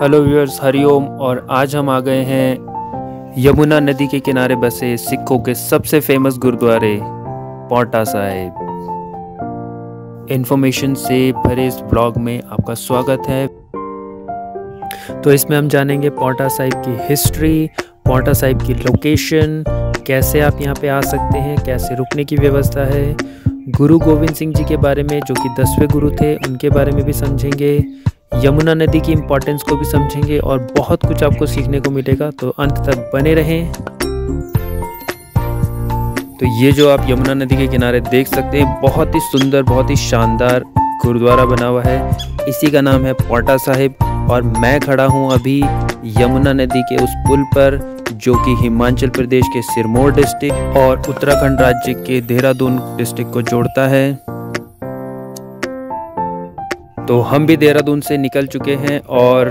Hello viewers, Hariom. और आज हम आ गए हैं यमुना नदी के किनारे बसे सिखों के सबसे फेमस गुरुद्वारे पौंटा साहिब। इन्फॉर्मेशन से भरे इस ब्लॉग में आपका स्वागत है। तो इसमें हम जानेंगे पौंटा साहिब की हिस्ट्री, पौंटा साहिब की लोकेशन, कैसे आप यहाँ पे आ सकते हैं, कैसे रुकने की व्यवस्था है, गुरु गोविंद सिंह जी के बारे में जो कि 10वें गुरु थे उनके बारे में भी समझेंगे, यमुना नदी की इम्पोर्टेंस को भी समझेंगे और बहुत कुछ आपको सीखने को मिलेगा। तो अंत तक बने रहें। तो ये जो आप यमुना नदी के किनारे देख सकते हैं, बहुत ही सुंदर, बहुत ही शानदार गुरुद्वारा बना हुआ है। इसी का नाम है पौंटा साहिब। और मैं खड़ा हूँ अभी यमुना नदी के उस पुल पर जो कि हिमाचल प्रदेश के सिरमौर डिस्ट्रिक्ट और उत्तराखंड राज्य के देहरादून डिस्ट्रिक्ट को जोड़ता है। तो हम भी देहरादून से निकल चुके हैं और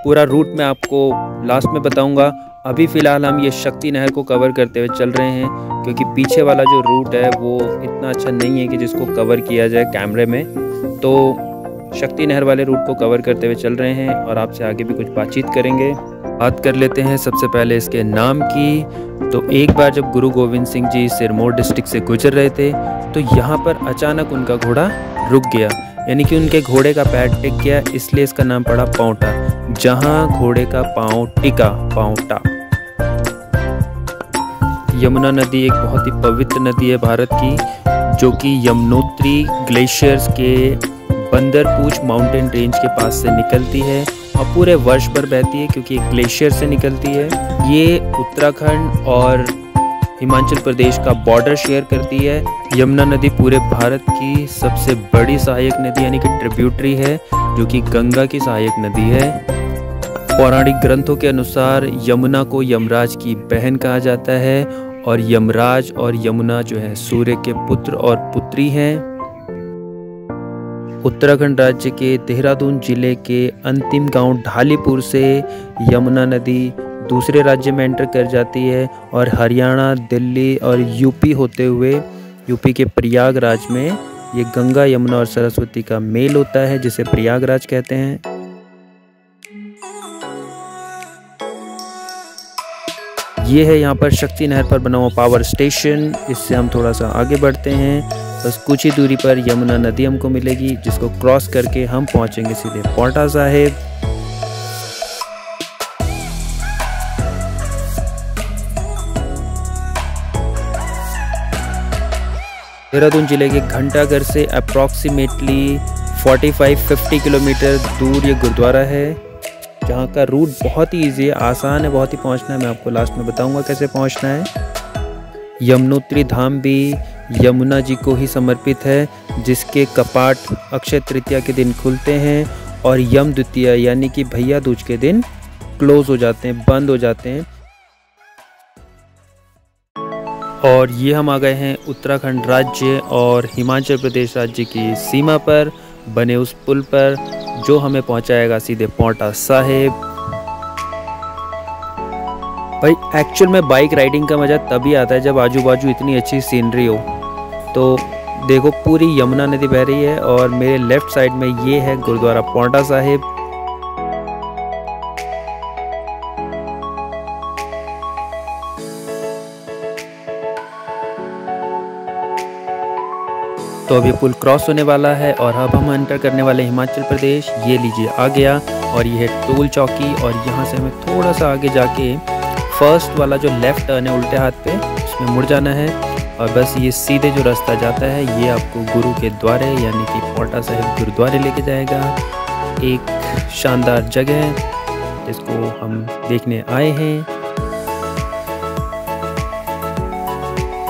पूरा रूट मैं आपको लास्ट में बताऊंगा। अभी फ़िलहाल हम ये शक्ति नहर को कवर करते हुए चल रहे हैं, क्योंकि पीछे वाला जो रूट है वो इतना अच्छा नहीं है कि जिसको कवर किया जाए कैमरे में। तो शक्ति नहर वाले रूट को कवर करते हुए चल रहे हैं और आपसे आगे भी कुछ बातचीत करेंगे। बात कर लेते हैं सबसे पहले इसके नाम की। तो एक बार जब गुरु गोविंद सिंह जी सिरमौर डिस्ट्रिक्ट से गुजर रहे थे तो यहाँ पर अचानक उनका घोड़ा रुक गया, यानी कि उनके घोड़े का पैर टिक गया, इसलिए इसका नाम पड़ा पौंटा। जहाँ घोड़े का पाँव टिका, पौंटा। यमुना नदी एक बहुत ही पवित्र नदी है भारत की, जो कि यमुनोत्री ग्लेशियर्स के बंदरपूछ माउंटेन रेंज के पास से निकलती है और पूरे वर्ष भर बहती है, क्योंकि एक ग्लेशियर से निकलती है। ये उत्तराखंड और हिमाचल प्रदेश का बॉर्डर शेयर करती है। यमुना नदी पूरे भारत की सबसे बड़ी सहायक नदी यानी कि ट्रिब्यूटरी है, जो कि गंगा की सहायक नदी है। पौराणिक ग्रंथों के अनुसार यमुना को यमराज की बहन कहा जाता है और यमराज और यमुना जो है सूर्य के पुत्र और पुत्री हैं। उत्तराखंड राज्य के देहरादून जिले के अंतिम गांव ढालीपुर से यमुना नदी दूसरे राज्य में एंटर कर जाती है और हरियाणा, दिल्ली और यूपी होते हुए यूपी के प्रयागराज में ये गंगा, यमुना और सरस्वती का मेल होता है, जिसे प्रयागराज कहते हैं। ये है यहाँ पर शक्ति नहर पर बना हुआ पावर स्टेशन। इससे हम थोड़ा सा आगे बढ़ते हैं, बस कुछ ही दूरी पर यमुना नदी हमको मिलेगी, जिसको क्रॉस करके हम पहुँचेंगे सीधे पौंटा साहिब। देहरादून जिले के घंटाघर से अप्रॉक्सीमेटली 45-50 किलोमीटर दूर ये गुरुद्वारा है, जहाँ का रूट बहुत ही ईजी है, आसान है बहुत ही पहुँचना है। मैं आपको लास्ट में बताऊँगा कैसे पहुँचना है। यमुनोत्री धाम भी यमुना जी को ही समर्पित है, जिसके कपाट अक्षय तृतीया के दिन खुलते हैं और यम द्वितीया यानी कि भैया दूज के दिन क्लोज हो जाते हैं, बंद हो जाते हैं। और ये हम आ गए हैं उत्तराखंड राज्य और हिमाचल प्रदेश राज्य की सीमा पर बने उस पुल पर, जो हमें पहुंचाएगा सीधे पौंटा साहिब। भाई एक्चुअल में बाइक राइडिंग का मज़ा तभी आता है जब आजू बाजू इतनी अच्छी सीनरी हो। तो देखो पूरी यमुना नदी बह रही है और मेरे लेफ्ट साइड में ये है गुरुद्वारा पौंटा साहिब। तो अब ये पुल क्रॉस होने वाला है और अब हम एंटर करने वाले हिमाचल प्रदेश। ये लीजिए आ गया और ये है टोल चौकी। और यहाँ से हमें थोड़ा सा आगे जाके फर्स्ट वाला जो लेफ़्ट टर्न है उल्टे हाथ पे, उसमें मुड़ जाना है और बस ये सीधे जो रास्ता जाता है ये आपको गुरु के द्वारे यानी कि पौंटा साहिब गुरुद्वारे लेके जाएगा। एक शानदार जगह है जिसको हम देखने आए हैं।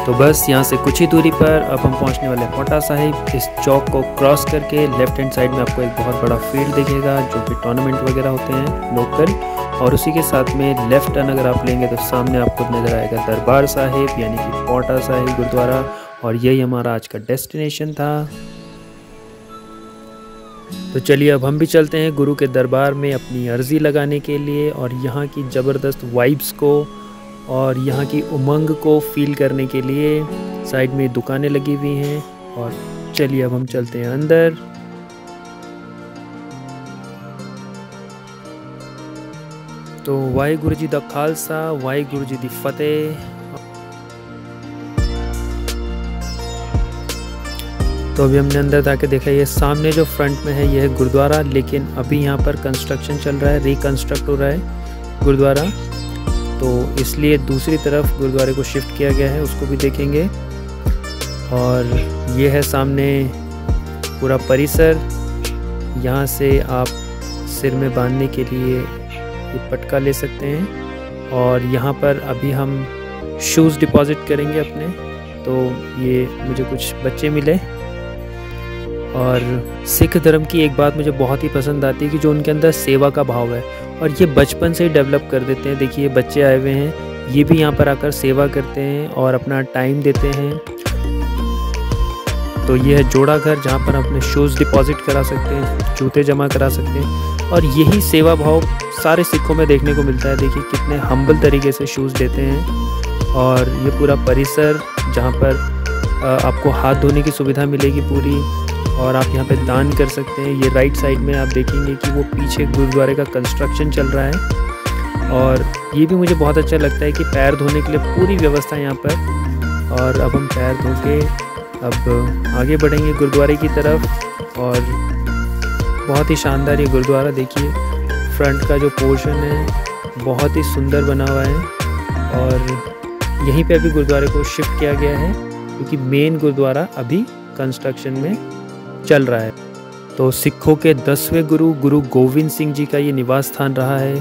तो बस यहाँ से कुछ ही दूरी पर अब हम पहुँचने वाले हैं पौंटा साहिब। इस चौक को क्रॉस करके लेफ्ट हैंड साइड में आपको एक बहुत बड़ा फील्ड दिखेगा, जो कि टूर्नामेंट वगैरह होते हैं लोकल। और उसी के साथ में लेफ्ट टर्न अगर आप लेंगे तो सामने आपको नज़र आएगा दरबार साहिब यानी कि पौंटा साहिब गुरुद्वारा। और यही हमारा आज का डेस्टिनेशन था। तो चलिए अब हम भी चलते हैं गुरु के दरबार में अपनी अर्जी लगाने के लिए और यहाँ की ज़बरदस्त वाइब्स को और यहाँ की उमंग को फील करने के लिए। साइड में दुकानें लगी हुई हैं और चलिए अब हम चलते हैं अंदर। तो वाहिगुरु जी दा खालसा, वाहिगुरु जी दी फतेह। तो अभी हमने अंदर जाके देखा, ये सामने जो फ्रंट में है ये है गुरुद्वारा, लेकिन अभी यहाँ पर कंस्ट्रक्शन चल रहा है, रिकंस्ट्रक्ट हो रहा है गुरुद्वारा, तो इसलिए दूसरी तरफ गुरुद्वारे को शिफ्ट किया गया है, उसको भी देखेंगे। और ये है सामने पूरा परिसर, यहाँ से आप सिर में बांधने के लिए ये पटका ले सकते हैं। और यहाँ पर अभी हम शूज़ डिपॉजिट करेंगे अपने, तो ये मुझे कुछ बच्चे मिले। और सिख धर्म की एक बात मुझे बहुत ही पसंद आती है कि जो उनके अंदर सेवा का भाव है, और ये बचपन से ही डेवलप कर देते हैं। देखिए बच्चे आए हुए हैं, ये भी यहाँ पर आकर सेवा करते हैं और अपना टाइम देते हैं। तो ये है जोड़ा घर, जहाँ पर अपने शूज़ डिपॉजिट करा सकते हैं, जूते जमा करा सकते हैं। और यही सेवा भाव सारे सिखों में देखने को मिलता है। देखिए कितने हम्बल तरीके से शूज़ देते हैं। और ये पूरा परिसर जहाँ पर आपको हाथ धोने की सुविधा मिलेगी पूरी, और आप यहाँ पे दान कर सकते हैं। ये राइट साइड में आप देखेंगे कि वो पीछे गुरुद्वारे का कंस्ट्रक्शन चल रहा है। और ये भी मुझे बहुत अच्छा लगता है कि पैर धोने के लिए पूरी व्यवस्था है यहाँ पर। और अब हम पैर धो के अब आगे बढ़ेंगे गुरुद्वारे की तरफ। और बहुत ही शानदार ये गुरुद्वारा, देखिए फ्रंट का जो पोर्शन है बहुत ही सुंदर बना हुआ है। और यहीं पे अभी गुरुद्वारे को शिफ्ट किया गया है, क्योंकि मेन गुरुद्वारा अभी कंस्ट्रक्शन में चल रहा है। तो सिखों के 10वें गुरु गुरु गोविंद सिंह जी का ये निवास स्थान रहा है।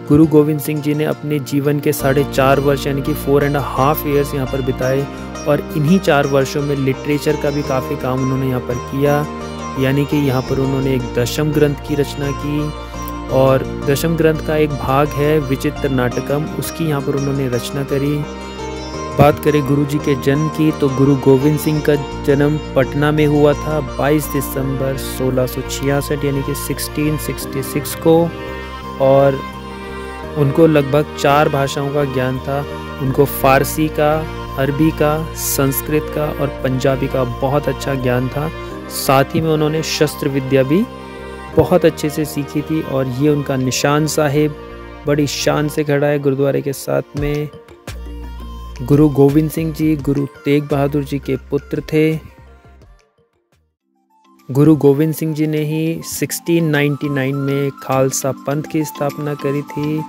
गुरु गोविंद सिंह जी ने अपने जीवन के 4.5 वर्ष यानी कि 4.5 ईयर्स यहाँ पर बिताए। और इन्हीं 4 वर्षों में लिटरेचर का भी काफ़ी काम उन्होंने यहाँ पर किया, यानी कि यहाँ पर उन्होंने एक दशम ग्रंथ की रचना की। और दशम ग्रंथ का एक भाग है विचित्र नाटकम, उसकी यहाँ पर उन्होंने रचना करी। बात करें गुरु जी के जन्म की, तो गुरु गोविंद सिंह का जन्म पटना में हुआ था 22 दिसंबर 1666 यानी कि 1666 को। और उनको लगभग 4 भाषाओं का ज्ञान था। उनको फ़ारसी का, अरबी का, संस्कृत का और पंजाबी का बहुत अच्छा ज्ञान था। साथ ही में उन्होंने शस्त्र विद्या भी बहुत अच्छे से सीखी थी। और ये उनका निशान साहिब बड़ी शान से खड़ा है गुरुद्वारे के साथ में। गुरु गोविंद सिंह जी गुरु तेग बहादुर जी के पुत्र थे। गुरु गोविंद सिंह जी ने ही 1699 में खालसा पंथ की स्थापना करी थी।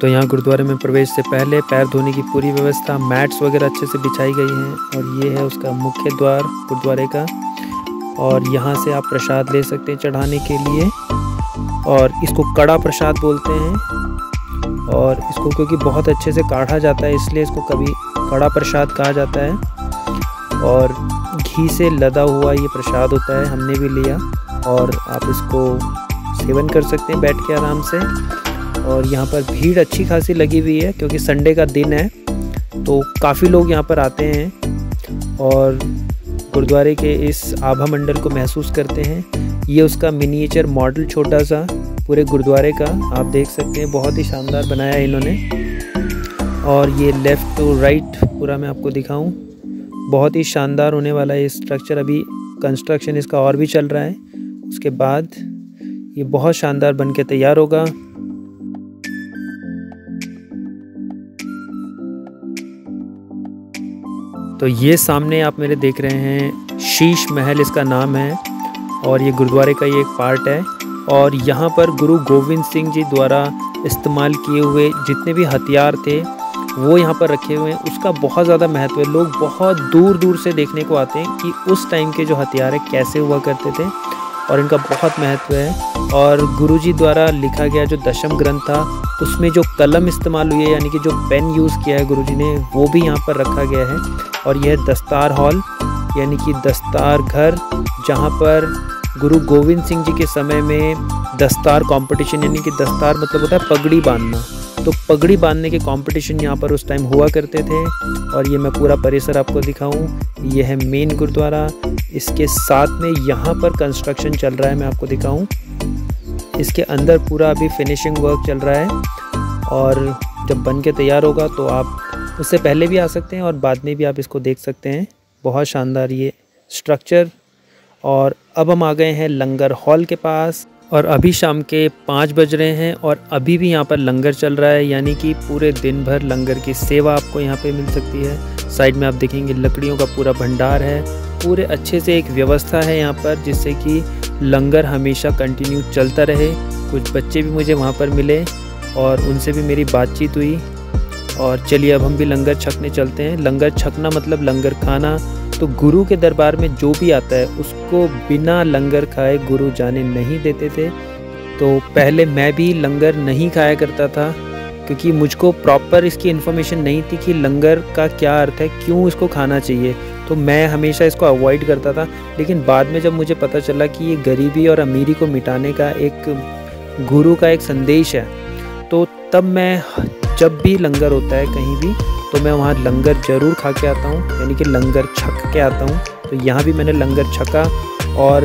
तो यहाँ गुरुद्वारे में प्रवेश से पहले पैर धोने की पूरी व्यवस्था, मैट्स वगैरह अच्छे से बिछाई गई हैं। और ये है उसका मुख्य द्वार गुरुद्वारे का। और यहाँ से आप प्रसाद ले सकते हैं चढ़ाने के लिए, और इसको कड़ा प्रसाद बोलते हैं। और इसको क्योंकि बहुत अच्छे से काढ़ा जाता है, इसलिए इसको कभी कड़ा प्रसाद कहा जाता है। और घी से लदा हुआ ये प्रसाद होता है, हमने भी लिया। और आप इसको सेवन कर सकते हैं बैठ के आराम से। और यहाँ पर भीड़ अच्छी खासी लगी हुई है, क्योंकि संडे का दिन है, तो काफ़ी लोग यहाँ पर आते हैं और गुरुद्वारे के इस आभा मंडल को महसूस करते हैं। ये उसका मिनिएचर मॉडल छोटा सा पूरे गुरुद्वारे का आप देख सकते हैं, बहुत ही शानदार बनाया है इन्होंने। और ये लेफ़्ट टू राइट पूरा मैं आपको दिखाऊं, बहुत ही शानदार होने वाला है ये स्ट्रक्चर। अभी कंस्ट्रक्शन इसका और भी चल रहा है, उसके बाद ये बहुत शानदार बन के तैयार होगा। तो ये सामने आप मेरे देख रहे हैं शीश महल इसका नाम है, और ये गुरुद्वारे का ये एक पार्ट है। और यहाँ पर गुरु गोविंद सिंह जी द्वारा इस्तेमाल किए हुए जितने भी हथियार थे वो यहाँ पर रखे हुए हैं, उसका बहुत ज़्यादा महत्व है। लोग बहुत दूर दूर से देखने को आते हैं कि उस टाइम के जो हथियार है कैसे हुआ करते थे, और इनका बहुत महत्व है। और गुरुजी द्वारा लिखा गया जो दशम ग्रंथ था, उसमें जो कलम इस्तेमाल हुई है यानी कि जो पेन यूज़ किया है गुरुजी ने, वो भी यहाँ पर रखा गया है। और यह दस्तार हॉल यानी कि दस्तार घर, जहाँ पर गुरु गोविंद सिंह जी के समय में दस्तार कंपटीशन, यानी कि दस्तार मतलब होता है पगड़ी बांधना, तो पगड़ी बांधने के कंपटीशन यहाँ पर उस टाइम हुआ करते थे। और ये मैं पूरा परिसर आपको दिखाऊं, ये है मेन गुरुद्वारा, इसके साथ में यहाँ पर कंस्ट्रक्शन चल रहा है, मैं आपको दिखाऊं। इसके अंदर पूरा अभी फिनिशिंग वर्क चल रहा है, और जब बन के तैयार होगा तो आप उससे पहले भी आ सकते हैं और बाद में भी आप इसको देख सकते हैं। बहुत शानदार ये स्ट्रक्चर। और अब हम आ गए हैं लंगर हॉल के पास। और अभी शाम के 5 बज रहे हैं और अभी भी यहाँ पर लंगर चल रहा है, यानी कि पूरे दिन भर लंगर की सेवा आपको यहाँ पे मिल सकती है। साइड में आप देखेंगे लकड़ियों का पूरा भंडार है, पूरे अच्छे से एक व्यवस्था है यहाँ पर, जिससे कि लंगर हमेशा कंटिन्यू चलता रहे। कुछ बच्चे भी मुझे वहाँ पर मिले और उनसे भी मेरी बातचीत हुई। और चलिए अब हम भी लंगर छकने चलते हैं। लंगर छकना मतलब लंगर खाना। तो गुरु के दरबार में जो भी आता है उसको बिना लंगर खाए गुरु जाने नहीं देते थे। तो पहले मैं भी लंगर नहीं खाया करता था, क्योंकि मुझको प्रॉपर इसकी इन्फॉर्मेशन नहीं थी कि लंगर का क्या अर्थ है, क्यों इसको खाना चाहिए। तो मैं हमेशा इसको अवॉइड करता था। लेकिन बाद में जब मुझे पता चला कि ये गरीबी और अमीरी को मिटाने का एक गुरु का एक संदेश है, तो तब मैं जब भी लंगर होता है कहीं भी, तो मैं वहाँ लंगर ज़रूर खा के आता हूँ, यानी कि लंगर छक के आता हूँ। तो यहाँ भी मैंने लंगर छका। और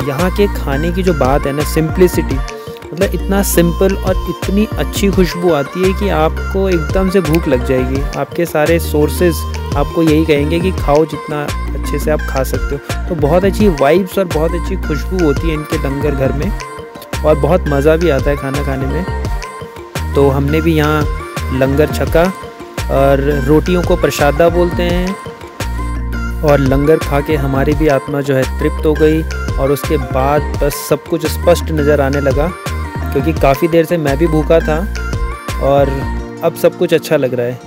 यहाँ के खाने की जो बात है ना, सिंप्लिसिटी, मतलब इतना सिंपल और इतनी अच्छी खुशबू आती है कि आपको एकदम से भूख लग जाएगी। आपके सारे सोर्सेज आपको यही कहेंगे कि खाओ, जितना अच्छे से आप खा सकते हो। तो बहुत अच्छी वाइब्स और बहुत अच्छी खुशबू होती है इनके लंगर घर में, और बहुत मज़ा भी आता है खाना खाने में। तो हमने भी यहाँ लंगर छका, और रोटियों को प्रसादा बोलते हैं। और लंगर खा के हमारी भी आत्मा जो है तृप्त हो गई, और उसके बाद बस सब कुछ स्पष्ट नज़र आने लगा, क्योंकि काफ़ी देर से मैं भी भूखा था और अब सब कुछ अच्छा लग रहा है।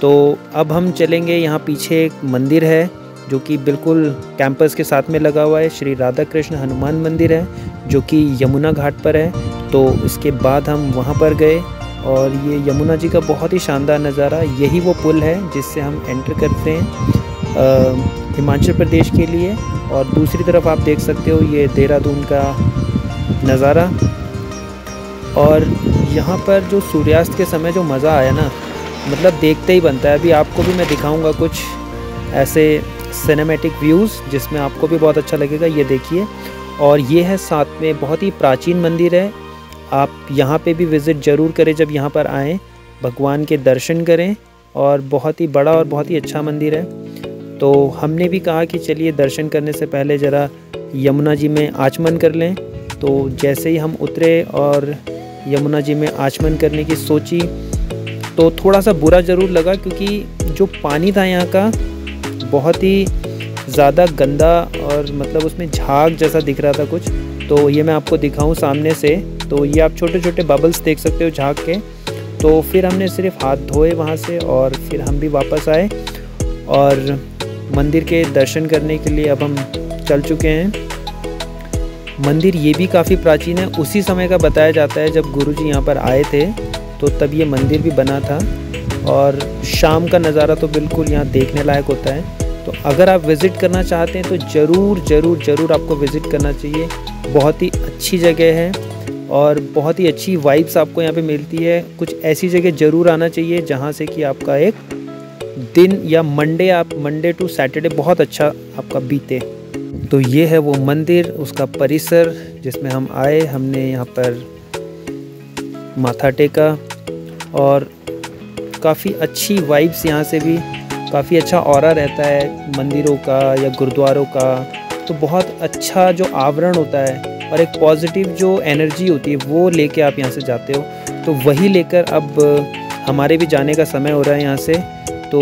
तो अब हम चलेंगे, यहाँ पीछे एक मंदिर है जो कि बिल्कुल कैंपस के साथ में लगा हुआ है। श्री राधा कृष्ण हनुमान मंदिर है, जो कि यमुना घाट पर है। तो इसके बाद हम वहाँ पर गए, और ये यमुना जी का बहुत ही शानदार नज़ारा। यही वो पुल है जिससे हम एंटर करते हैं हिमाचल प्रदेश के लिए। और दूसरी तरफ आप देख सकते हो ये देहरादून का नज़ारा। और यहाँ पर जो सूर्यास्त के समय जो मज़ा आया ना, मतलब देखते ही बनता है। अभी आपको भी मैं दिखाऊंगा कुछ ऐसे सिनेमैटिक व्यूज़ जिसमें आपको भी बहुत अच्छा लगेगा। ये देखिए, और ये है साथ में बहुत ही प्राचीन मंदिर है। आप यहाँ पे भी विज़िट ज़रूर करें जब यहाँ पर आएँ, भगवान के दर्शन करें। और बहुत ही बड़ा और बहुत ही अच्छा मंदिर है। तो हमने भी कहा कि चलिए दर्शन करने से पहले ज़रा यमुना जी में आचमन कर लें। तो जैसे ही हम उतरे और यमुना जी में आचमन करने की सोची, तो थोड़ा सा बुरा ज़रूर लगा, क्योंकि जो पानी था यहाँ का बहुत ही ज़्यादा गंदा, और मतलब उसमें झाग जैसा दिख रहा था कुछ। तो ये मैं आपको दिखाऊं सामने से, तो ये आप छोटे छोटे बबल्स देख सकते हो झाग के। तो फिर हमने सिर्फ हाथ धोए वहाँ से, और फिर हम भी वापस आए और मंदिर के दर्शन करने के लिए अब हम चल चुके हैं। मंदिर ये भी काफ़ी प्राचीन है। उसी समय का बताया जाता है जब गुरुजी यहाँ पर आए थे, तो तब ये मंदिर भी बना था। और शाम का नज़ारा तो बिल्कुल यहाँ देखने लायक होता है। तो अगर आप विज़िट करना चाहते हैं तो ज़रूर ज़रूर ज़रूर आपको विज़िट करना चाहिए। बहुत ही अच्छी जगह है और बहुत ही अच्छी वाइब्स आपको यहाँ पे मिलती है। कुछ ऐसी जगह ज़रूर आना चाहिए जहाँ से कि आपका एक दिन या मंडे टू सैटरडे बहुत अच्छा आपका बीते। तो ये है वो मंदिर, उसका परिसर जिसमें हम आए। हमने यहाँ पर माथा टेका, और काफ़ी अच्छी वाइब्स यहाँ से भी, काफ़ी अच्छा ऑरा रहता है मंदिरों का या गुरुद्वारों का। तो बहुत अच्छा जो आवरण होता है और एक पॉजिटिव जो एनर्जी होती है वो लेके आप यहाँ से जाते हो। तो वही लेकर अब हमारे भी जाने का समय हो रहा है यहाँ से। तो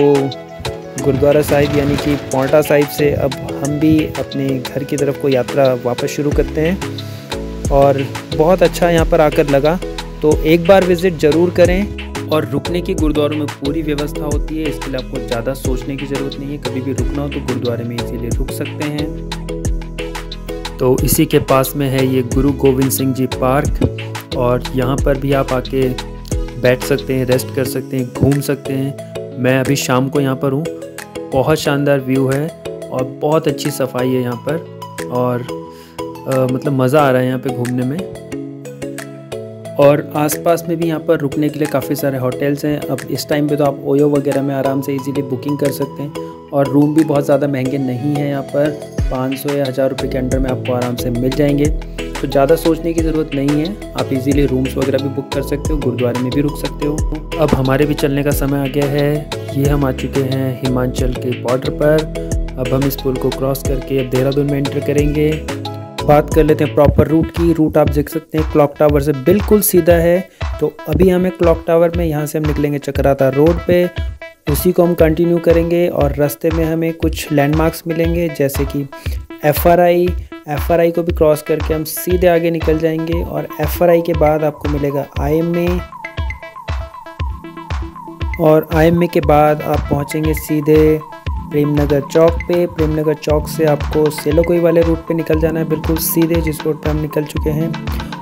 गुरुद्वारा साहिब यानी कि पौंटा साहिब से अब हम भी अपने घर की तरफ को यात्रा वापस शुरू करते हैं। और बहुत अच्छा यहाँ पर आकर लगा। तो एक बार विज़िट ज़रूर करें। और रुकने की गुरुद्वारों में पूरी व्यवस्था होती है, इसके लिए आपको ज़्यादा सोचने की ज़रूरत नहीं है। कभी भी रुकना हो तो गुरुद्वारे में इसीलिए रुक सकते हैं। तो इसी के पास में है ये गुरु गोविंद सिंह जी पार्क, और यहाँ पर भी आप आके बैठ सकते हैं, रेस्ट कर सकते हैं, घूम सकते हैं। मैं अभी शाम को यहाँ पर हूँ। बहुत शानदार व्यू है और बहुत अच्छी सफाई है यहाँ पर, और मतलब मज़ा आ रहा है यहाँ पे घूमने में। और आसपास में भी यहाँ पर रुकने के लिए काफ़ी सारे होटल्स हैं। अब इस टाइम पे तो आप ओयो वगैरह में आराम से इजीली बुकिंग कर सकते हैं, और रूम भी बहुत ज़्यादा महंगे नहीं हैं। यहाँ पर 500 या 1000 रुपये के अंडर में आपको आराम से मिल जाएंगे। तो ज़्यादा सोचने की ज़रूरत नहीं है, आप इजीली रूम्स वगैरह भी बुक कर सकते हो, गुरुद्वारे में भी रुक सकते हो। अब हमारे भी चलने का समय आ गया है। ये हम आ चुके हैं हिमाचल के बॉर्डर पर। अब हम इस पुल को क्रॉस करके अब देहरादून में एंटर करेंगे। बात कर लेते हैं प्रॉपर रूट की। रूट आप देख सकते हैं क्लॉक टावर से बिल्कुल सीधा है। तो अभी हमें क्लॉक टावर में यहाँ से हम निकलेंगे चक्राता रोड पे, उसी को हम कंटिन्यू करेंगे और रास्ते में हमें कुछ लैंडमार्क्स मिलेंगे जैसे कि FRI को भी क्रॉस करके हम सीधे आगे निकल जाएंगे और FRI के बाद आपको मिलेगा IMA और IMA के बाद आप पहुंचेंगे सीधे प्रेमनगर चौक पे। प्रेमनगर चौक से आपको सेलोकोई वाले रूट पे निकल जाना है बिल्कुल सीधे, जिस रोड पे हम निकल चुके हैं।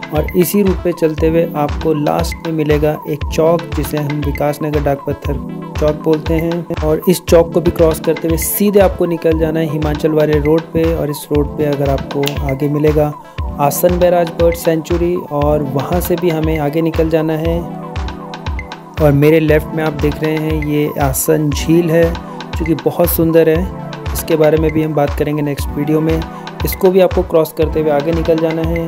और इसी रूट पे चलते हुए आपको लास्ट में मिलेगा एक चौक जिसे हम विकास नगर डाक पत्थर चौक बोलते हैं। और इस चौक को भी क्रॉस करते हुए सीधे आपको निकल जाना है हिमाचल वाले रोड पे। और इस रोड पे अगर आपको आगे मिलेगा आसन बैराज बर्ड सेंचुरी और वहाँ से भी हमें आगे निकल जाना है। और मेरे लेफ़्ट में आप देख रहे हैं ये आसन झील है जो कि बहुत सुंदर है। इसके बारे में भी हम बात करेंगे नेक्स्ट वीडियो में। इसको भी आपको क्रॉस करते हुए आगे निकल जाना है।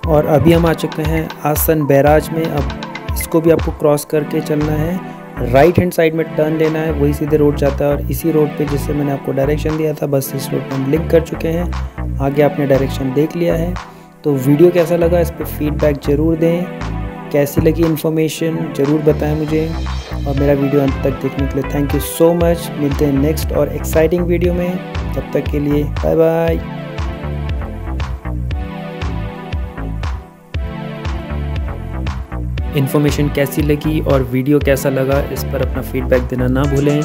और अभी हम आ चुके हैं आसन बैराज में। अब इसको भी आपको क्रॉस करके चलना है, राइट हैंड साइड में टर्न लेना है, वही सीधे रोड जाता है। और इसी रोड पे जिससे मैंने आपको डायरेक्शन दिया था बस इस रोड पे हम लिंक कर चुके हैं। आगे आपने डायरेक्शन देख लिया है। तो वीडियो कैसा लगा इस पर फीडबैक ज़रूर दें, कैसी लगी इन्फॉर्मेशन ज़रूर बताएं मुझे। और मेरा वीडियो अंत तक देखने के लिए थैंक यू सो मच। मिलते हैं नेक्स्ट और एक्साइटिंग वीडियो में, तब तक के लिए बाय बाय। इन्फॉर्मेशन कैसी लगी और वीडियो कैसा लगा इस पर अपना फीडबैक देना ना भूलें।